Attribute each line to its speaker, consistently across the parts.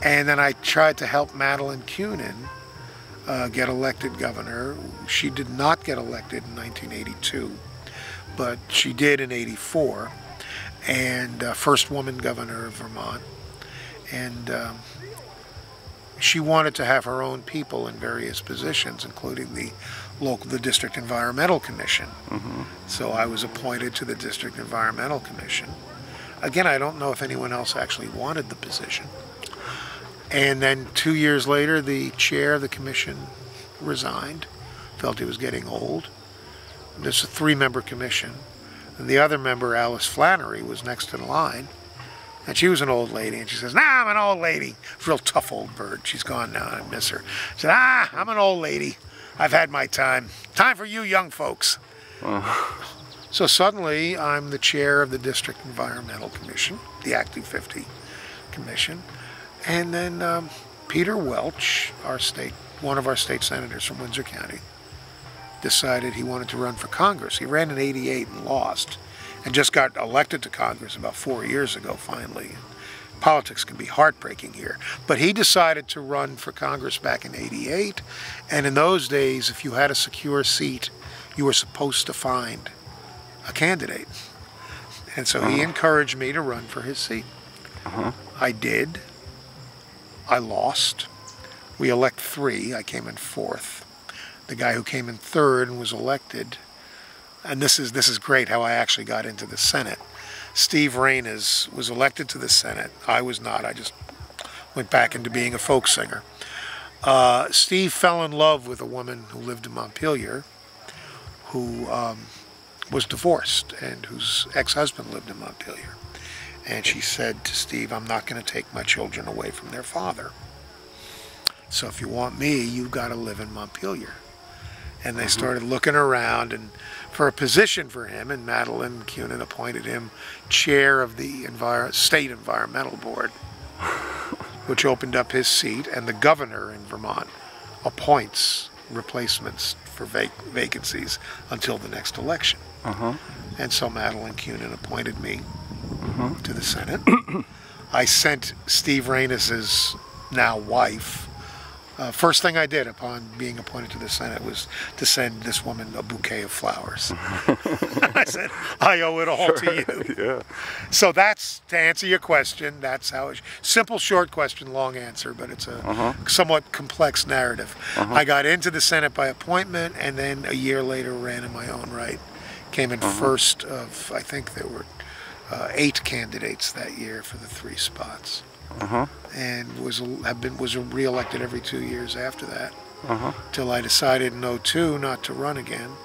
Speaker 1: And then I tried to help Madeline Kunin get elected governor. She did not get elected in 1982, but she did in '84, and first woman governor of Vermont. And she wanted to have her own people in various positions, including the District Environmental Commission. So I was appointed to the District Environmental Commission. Again, I don't know if anyone else actually wanted the position. And then 2 years later, the chair of the commission resigned, felt he was getting old. This is a 3-member commission. And the other member, Alice Flannery, was next in line. And she was an old lady, and she says, "Nah, I'm an old lady." Real tough old bird. She's gone now, I miss her. She said, "I'm an old lady. I've had my time. Time for you young folks." So suddenly, I'm the chair of the District Environmental Commission, the Act 250 Commission. And then Peter Welch, one of our state senators from Windsor County, decided he wanted to run for Congress. He ran in '88 and lost, and just got elected to Congress about 4 years ago, finally. Politics can be heartbreaking here. But he decided to run for Congress back in '88, and in those days, if you had a secure seat, you were supposed to find a candidate. And so he encouraged me to run for his seat. I did. I lost. We elect 3. I came in 4th. The guy who came in 3rd and was elected, and this is great how I actually got into the Senate. Steve Rainas was elected to the Senate. I was not. I just went back into being a folk singer. Steve fell in love with a woman who lived in Montpelier, who was divorced and whose ex-husband lived in Montpelier. And she said to Steve, "I'm not going to take my children away from their father. So if you want me, you've got to live in Montpelier." And they started looking around and for a position for him, and Madeline Kunin appointed him chair of the State Environmental Board, which opened up his seat, and the governor in Vermont appoints replacements for vacancies until the next election. And so Madeline Kunin appointed me to the Senate. I sent Steve Rainas' now wife. First thing I did upon being appointed to the Senate was to send this woman a bouquet of flowers. I said, "I owe it all to you."
Speaker 2: Yeah.
Speaker 1: So that's, to answer your question, that's how it, simple, short question, long answer, but it's a somewhat complex narrative. I got into the Senate by appointment, and then a year later ran in my own right. Came in first of, I think there were 8 candidates that year for the 3 spots. And was re-elected every 2 years after that, till I decided in '02 not to run again.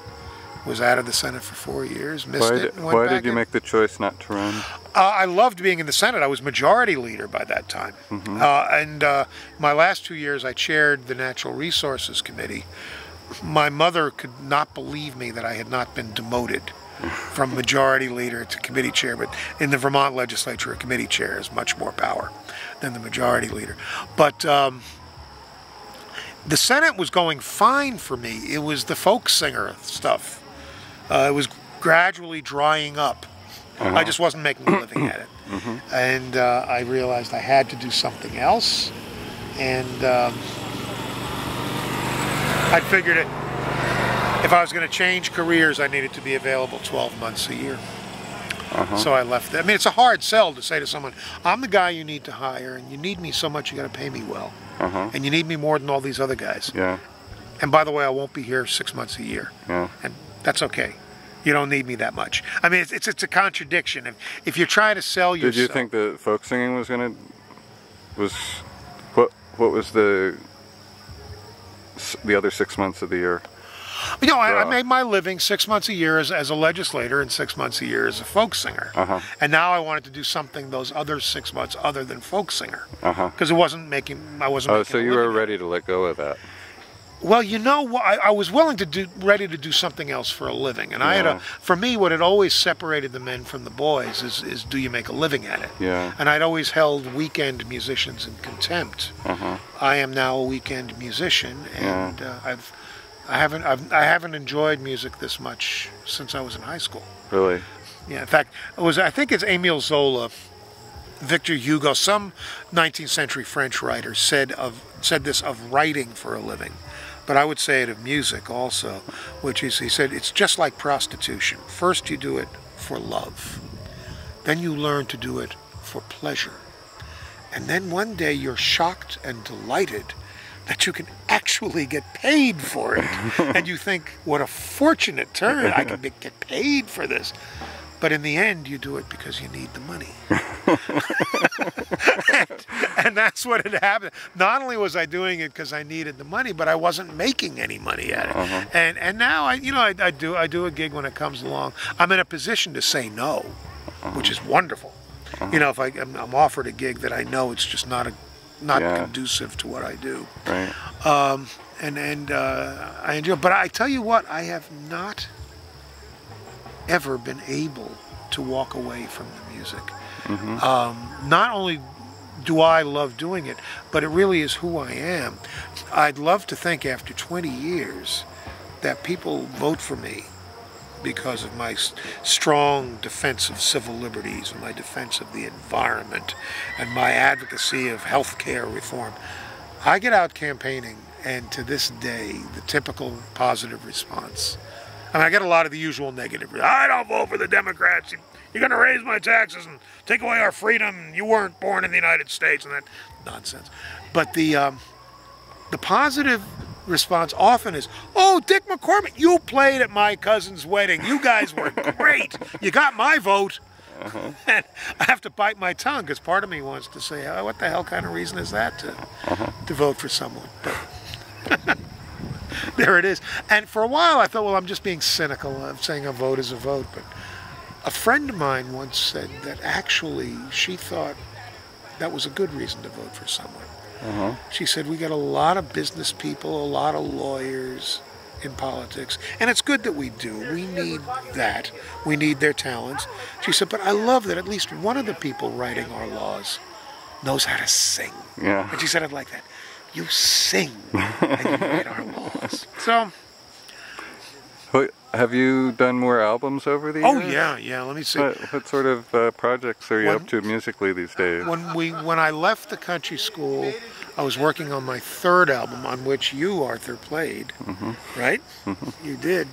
Speaker 1: Was out of the Senate for 4 years, missed it, and went back.
Speaker 2: Why did you make the choice not to run?
Speaker 1: I loved being in the Senate. I was majority leader by that time. And my last 2 years, I chaired the Natural Resources Committee. My mother could not believe me that I had not been demoted from majority leader to committee chair, but in the Vermont legislature, a committee chair has much more power than the majority leader. But the Senate was going fine for me. It was the folk singer stuff. It was gradually drying up. I just wasn't making a living at it. And I realized I had to do something else. And I figured it. If I was going to change careers, I needed to be available 12 months a year. So I left that. I mean, it's a hard sell to say to someone, "I'm the guy you need to hire, and you need me so much you got to pay me well. And you need me more than all these other guys. And by the way, I won't be here 6 months a year. And that's okay. You don't need me that much." I mean, it's a contradiction. If you're trying to sell yourself...
Speaker 2: Did you think that folk singing was going to... What was the other 6 months of the year?
Speaker 1: You know, I made my living 6 months a year as a legislator and 6 months a year as a folk singer. And now I wanted to do something those other 6 months other than folk singer. Because I wasn't making
Speaker 2: so you were ready to let go of that?
Speaker 1: Well, you know, I was willing to ready to do something else for a living. And I had for me, what had always separated the men from the boys is do you make a living at it? And I'd always held weekend musicians in contempt. I am now a weekend musician, and I haven't enjoyed music this much since I was in high school.
Speaker 2: Really?
Speaker 1: Yeah. In fact, I think it's Emile Zola Victor Hugo, some 19th century French writer said this of writing for a living, but I would say it of music also, which is, he said, it's just like prostitution. First you do it for love, then you learn to do it for pleasure, and then one day you're shocked and delighted that you can actually get paid for it. And you think, what a fortunate turn, I can get paid for this. But in the end, you do it because you need the money. and that's what had happened. Not only was I doing it because I needed the money, but I wasn't making any money at it. And now I do a gig when it comes along. I'm in a position to say no, which is wonderful. You know, if I'm offered a gig that I know it's just not conducive to what I do.
Speaker 2: Right.
Speaker 1: I enjoy. But I tell you what, I have not ever been able to walk away from the music. Not only do I love doing it, but it really is who I am. I'd love to think after 20 years that people vote for me because of my strong defense of civil liberties and my defense of the environment and my advocacy of health care reform. I get out campaigning, and to this day, the typical positive response. I mean, I get a lot of the usual negative. I don't vote for the Democrats. You're going to raise my taxes and take away our freedom. You weren't born in the United States, and that nonsense. But the positive response often is, oh, Dick McCormack, you played at my cousin's wedding. You guys were great. You got my vote. And I have to bite my tongue because part of me wants to say, oh, what the hell kind of reason is that to vote for someone? But there it is. And for a while I thought, well, I'm just being cynical. I'm saying a vote is a vote. But a friend of mine once said that actually she thought that was a good reason to vote for someone. She said, we get a lot of business people, a lot of lawyers in politics, and it's good that we do. We need that. We need their talents. She said, but I love that at least one of the people writing our laws knows how to sing.
Speaker 2: Yeah.
Speaker 1: And she said it like that. You sing and you write our laws. So...
Speaker 2: Have you done more albums over the years?
Speaker 1: Oh, yeah. Let me see.
Speaker 2: What sort of projects are you up to musically these days?
Speaker 1: When I left the country school, I was working on my third album, on which you, Arthur, played. Right? You did.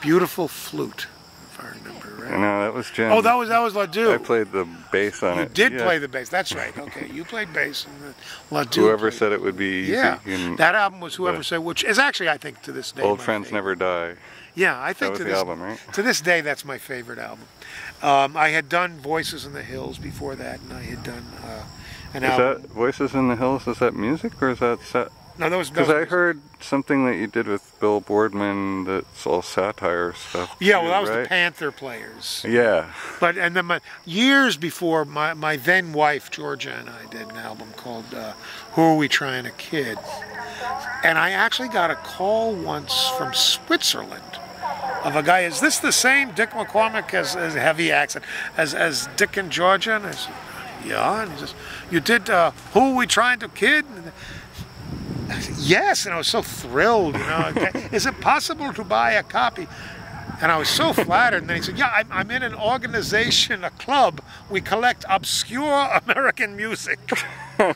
Speaker 1: Beautiful Flute, if I remember right.
Speaker 2: No, that was Jim.
Speaker 1: Oh, that was LaDue.
Speaker 2: I played the bass on it.
Speaker 1: You did play the bass. That's right. Okay, you played bass, and LaDue.
Speaker 2: Whoever said it would be easy.
Speaker 1: Yeah, that album was Whoever Said, which is actually, I think, to this day,
Speaker 2: Old Friends Never Die.
Speaker 1: Yeah, I think
Speaker 2: that was the album, right?
Speaker 1: To this day, that's my favorite album. I had done Voices in the Hills before that, and I had done an album.
Speaker 2: Is that Voices in the Hills? Is that music or is that set?
Speaker 1: No, that was
Speaker 2: because I heard something that you did with Bill Boardman that's all satire stuff.
Speaker 1: Yeah, well, that was
Speaker 2: right?
Speaker 1: the Panther Players.
Speaker 2: Yeah.
Speaker 1: But and then years before, my then wife Georgia and I did an album called "Who Are We Trying to Kid," and I actually got a call once from Switzerland of a guy. Is this the same Dick McCormack as a heavy accent as Dick in Georgia? And I said, yeah. And he says, you did Who Are We Trying to Kid? And I said, yes, and I was so thrilled, you know. Is it possible to buy a copy? And I was so flattered. And then he said, yeah, I'm in an organization, a club. We collect obscure American music. I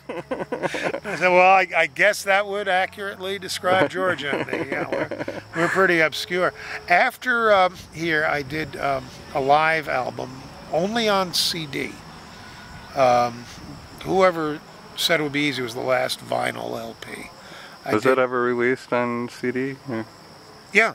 Speaker 1: said, well, I guess that would accurately describe Georgia. Yeah, we're pretty obscure. After here, I did a live album, only on CD. Whoever said it would be easy was the last vinyl LP.
Speaker 2: Was that ever released on CD?
Speaker 1: Yeah.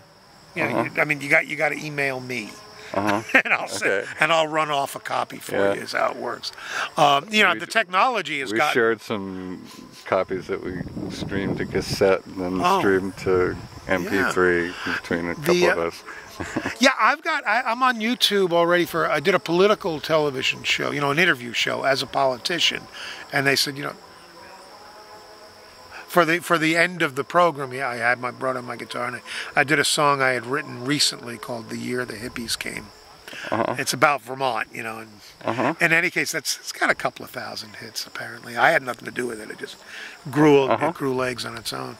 Speaker 1: I mean, you got to email me, and I'll run off a copy for you. Is how it works. You know, the technology has got.
Speaker 2: We shared some copies that we streamed to cassette and then streamed to MP3 between a couple of us.
Speaker 1: Yeah, I'm on YouTube already I did a political television show, you know, an interview show as a politician, and they said, you know, for the end of the program, I brought in my guitar and I did a song I had written recently called "The Year the Hippies Came." It's about Vermont, you know, and in any case, it's got a couple of thousand hits apparently. I had nothing to do with it; it just grew legs on its own.